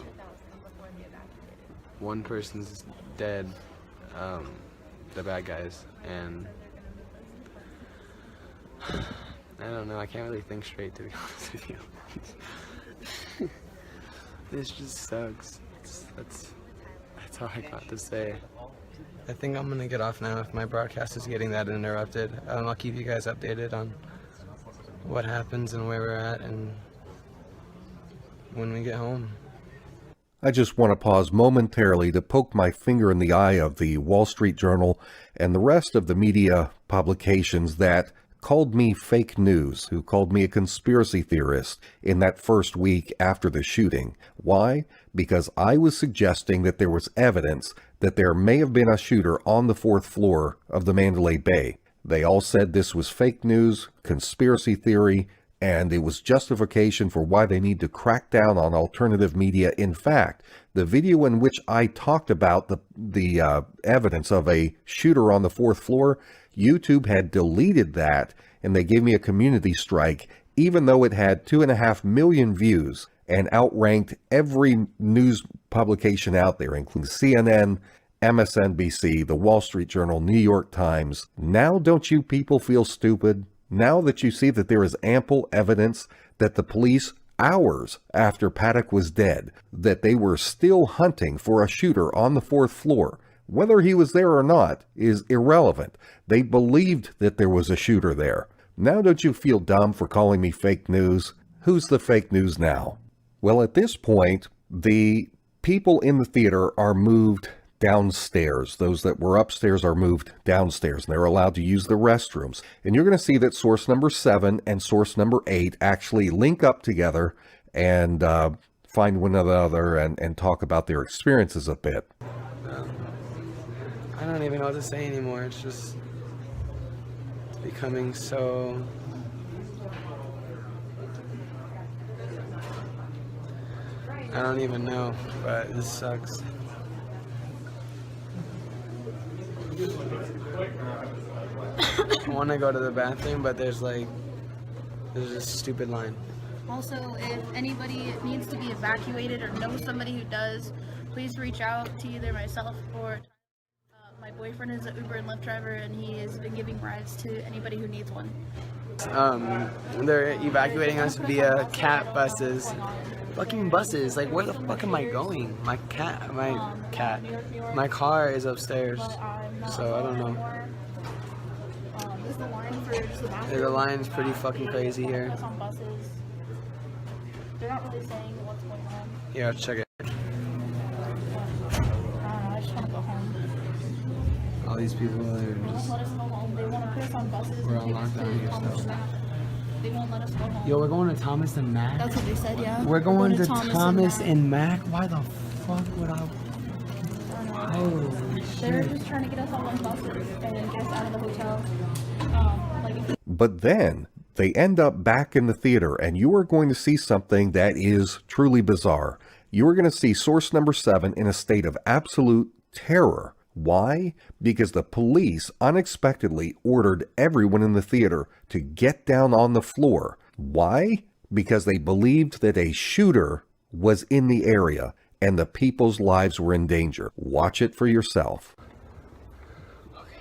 one person's dead, the bad guys, and I don't know, I can't really think straight, to be honest with you. This just sucks. That's all I got to say. I think I'm gonna get off now if my broadcast is getting that interrupted. I'll keep you guys updated on what happens and where we're at and when we get home. I just want to pause momentarily to poke my finger in the eye of the Wall Street Journal and the rest of the media publications that called me fake news, who called me a conspiracy theorist in that first week after the shooting. Why? Because I was suggesting that there was evidence that there may have been a shooter on the 4th floor of the Mandalay Bay. They all said this was fake news, conspiracy theory, and it was justification for why they need to crack down on alternative media. In fact, the video in which I talked about the evidence of a shooter on the 4th floor, YouTube had deleted that, and they gave me a community strike, even though it had 2.5 million views and outranked every news publication out there, including CNN, MSNBC, the Wall Street Journal, New York Times. Now don't you people feel stupid? Now that you see that there is ample evidence that the police, hours after Paddock was dead, that they were still hunting for a shooter on the 4th floor, whether he was there or not is irrelevant. They believed that there was a shooter there. Now don't you feel dumb for calling me fake news? Who's the fake news now? Well, at this point, the people in the theater are moved downstairs. Those that were upstairs are moved downstairs, and they're allowed to use the restrooms. And you're going to see that source number 7 and source number 8 actually link up together and find one another and talk about their experiences a bit. I don't even know what to say anymore. It's just becoming so... I don't even know, but this sucks. I want to go to the bathroom, but there's a stupid line. Also, if anybody needs to be evacuated or knows somebody who does, please reach out to either myself or my boyfriend is an Uber and Lyft driver, and he has been giving rides to anybody who needs one. They're evacuating us via cat buses. Fucking buses, like where the fuck am I going? My car is upstairs, so I don't know. The line's pretty fucking crazy here. They're not really saying what's going on. Yeah, let's check it. I just want to go home. All these people are just... Let us go home. They want to put us on buses. We're on lockdown here, so... They won't let us go home. Yo, we're going to Thomas and Mac? That's what they said, yeah. We're going to Thomas and Mac? Why the fuck would I... Oh, shit. They're just trying to get us all on buses and get us out of the hotel. But then they end up back in the theater, and you are going to see something that is truly bizarre. You are going to see source number 7 in a state of absolute terror. Why? Because the police unexpectedly ordered everyone in the theater to get down on the floor. Why? Because they believed that a shooter was in the area and the people's lives were in danger. Watch it for yourself. Okay,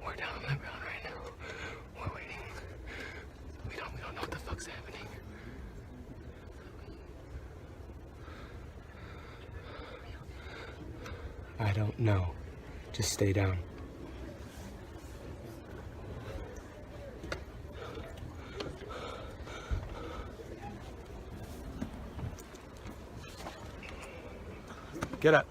we're down on the ground right now. We're waiting. We don't know what the fuck's happening. I don't know. Just stay down. Get up.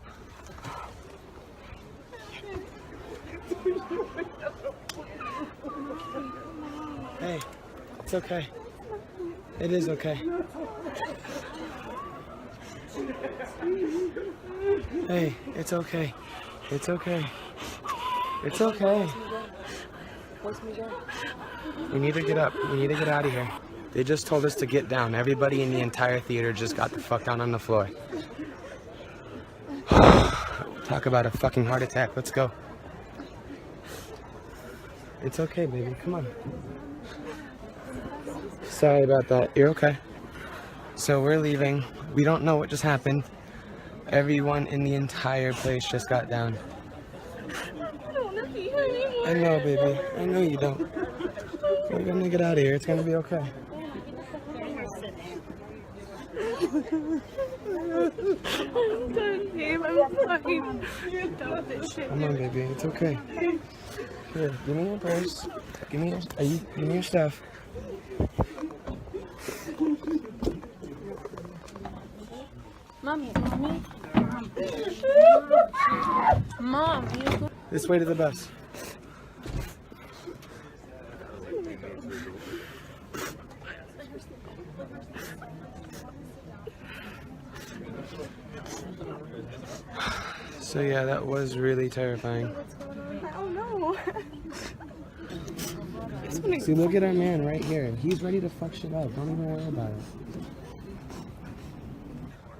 Hey, it's okay. It is okay. Hey, it's okay. It's okay. It's okay. We need to get up. We need to get out of here. They just told us to get down. Everybody in the entire theater just got the fuck down on the floor. Talk about a fucking heart attack. Let's go. It's okay, baby. Come on. Sorry about that. You're okay. So we're leaving. We don't know what just happened. Everyone in the entire place just got down. I know, baby. I know you don't. We're gonna get out of here. It's gonna be okay. Come on, baby, it's okay. Here, give me your purse. Give me your stuff. Mommy. Mom, This way to the bus. So yeah, that was really terrifying. I don't know. See, look at our man right here. He's ready to fuck shit up. Don't even worry about it.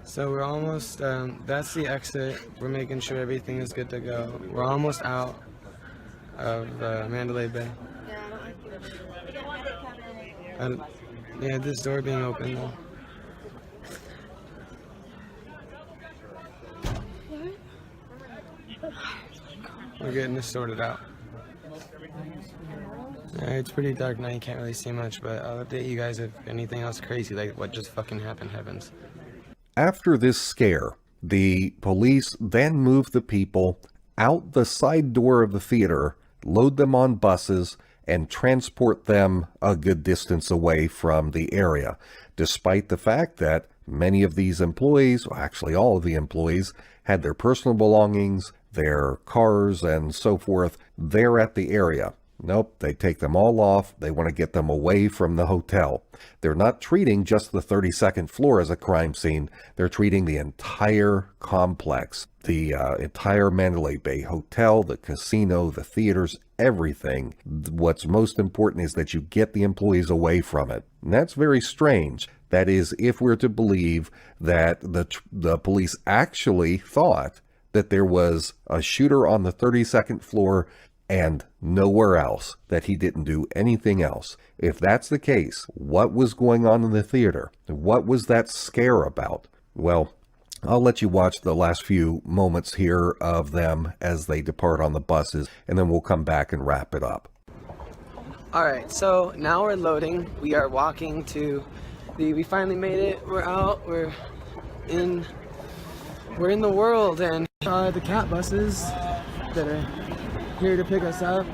So we're almost, that's the exit. We're making sure everything is good to go. We're almost out of Mandalay Bay. And yeah, this door being open though. We're getting this sorted out. It's pretty dark now, you can't really see much, but I'll update you guys if anything else crazy, like what just fucking happened, happens. After this scare, the police then move the people out the side door of the theater, load them on buses, and transport them a good distance away from the area, despite the fact that many of these employees, well, actually all of the employees, had their personal belongings, their cars, and so forth there at the area. Nope, they take them all off. They want to get them away from the hotel. They're not treating just the 32nd floor as a crime scene. They're treating the entire complex, the entire Mandalay Bay Hotel, the casino, the theaters, everything. What's most important is that you get the employees away from it. And that's very strange. That is, if we're to believe that the police actually thought that there was a shooter on the 32nd floor and nowhere else, that he didn't do anything else. If that's the case, what was going on in the theater? What was that scare about? Well, I'll let you watch the last few moments here of them as they depart on the buses, and then we'll come back and wrap it up. Alright, so now we're loading. We are walking to we finally made it. We're out. We're in the world, and the cat buses that are here to pick us up.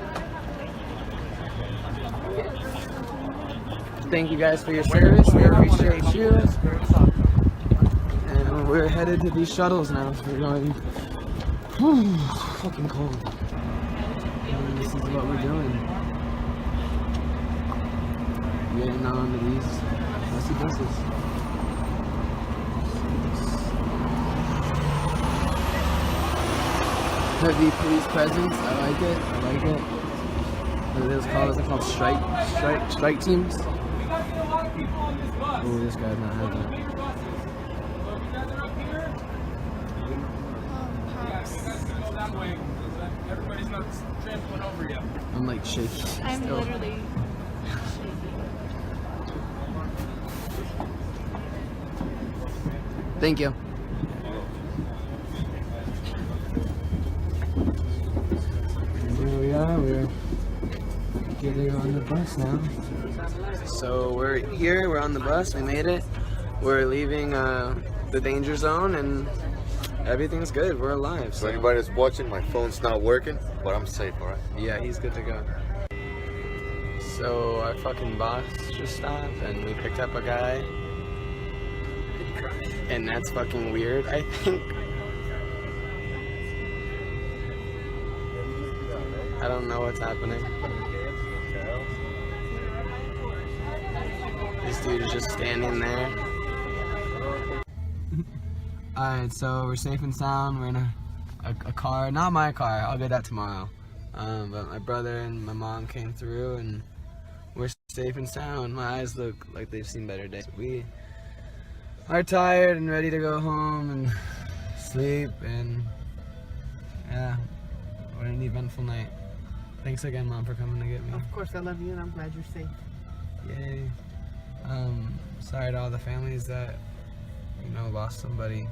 Thank you guys for your service. We appreciate you. And we're headed to these shuttles now. We're going, fucking cold. And this is what we're doing. Getting on to these messy buses. Heavy police presence. I like it. I like it. What are those called? They're called strike teams. Oh, this guy's not having it. I'm like shaky. I'm still. literally shaking. Thank you. Here we are, we're getting on the bus now. So we're here, we're on the bus, we made it. We're leaving the danger zone and everything's good, we're alive. So anybody that's watching, my phone's not working, but I'm safe, alright? Yeah, he's good to go. So our fucking boss just stopped and we picked up a guy. And that's fucking weird, I think. I don't know what's happening. This dude is just standing there. Alright, so we're safe and sound. We're in a car. Not my car, I'll get that tomorrow. But my brother and my mom came through and we're safe and sound. My eyes look like they've seen better days. We are tired and ready to go home and sleep, and yeah, what an eventful night. Thanks again, Mom, for coming to get me. Of course, I love you and I'm glad you're safe. Yay. Sorry to all the families that, you know, lost somebody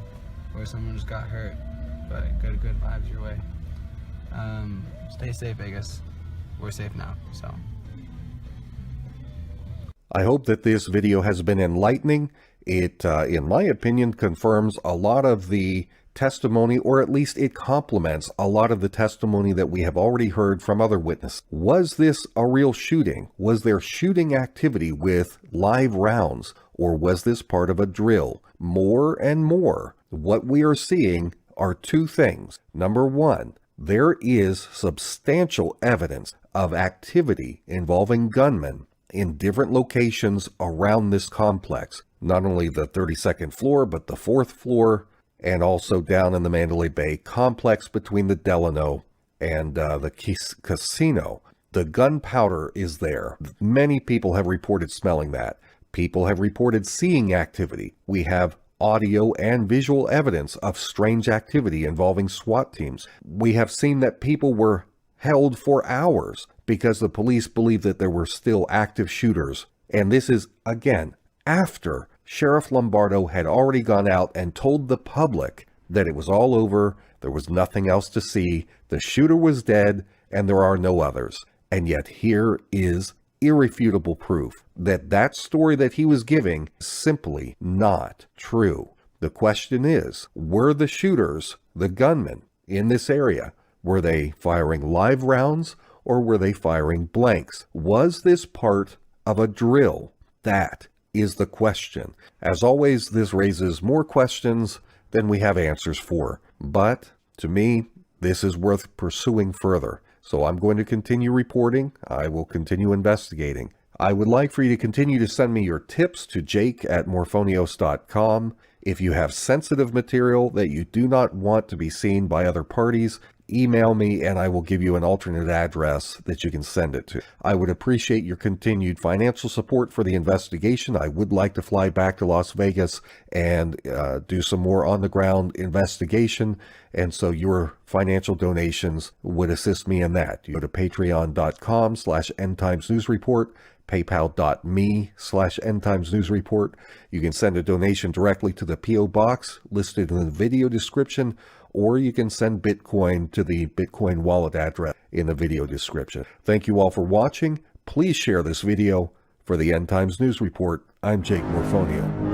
or someone just got hurt, but good vibes your way. Stay safe, Vegas. We're safe now, so. I hope that this video has been enlightening. It, in my opinion, confirms a lot of the testimony, or at least it complements a lot of the testimony that we have already heard from other witnesses. Was this a real shooting? Was there shooting activity with live rounds, or was this part of a drill? More and more, what we are seeing are two things. Number one, there is substantial evidence of activity involving gunmen in different locations around this complex. Not only the 32nd floor, but the 4th floor, and also down in the Mandalay Bay complex between the Delano and the casino. The gunpowder is there. Many people have reported smelling that. People have reported seeing activity. We have audio and visual evidence of strange activity involving SWAT teams. We have seen that people were held for hours because the police believed that there were still active shooters. And this is, again, after Sheriff Lombardo had already gone out and told the public that it was all over, there was nothing else to see, the shooter was dead, and there are no others. And yet here is irrefutable proof that that story that he was giving is simply not true. The question is, were the shooters, the gunmen in this area, were they firing live rounds or were they firing blanks? Was this part of a drill? That is the question. As always, this raises more questions than we have answers for. But to me, this is worth pursuing further. So I'm going to continue reporting. I will continue investigating. I would like for you to continue to send me your tips to jake@morphonios.com. If you have sensitive material that you do not want to be seen by other parties, email me and I will give you an alternate address that you can send it to. I would appreciate your continued financial support for the investigation. I would like to fly back to Las Vegas and do some more on-the-ground investigation, and so your financial donations would assist me in that. You go to patreon.com/endtimesnewsreport, paypal.me/endtimesnewsreport. You can send a donation directly to the P.O. Box listed in the video description, or you can send Bitcoin to the Bitcoin wallet address in the video description. Thank you all for watching. Please share this video. For the End Times News Report, I'm Jake Morphonio.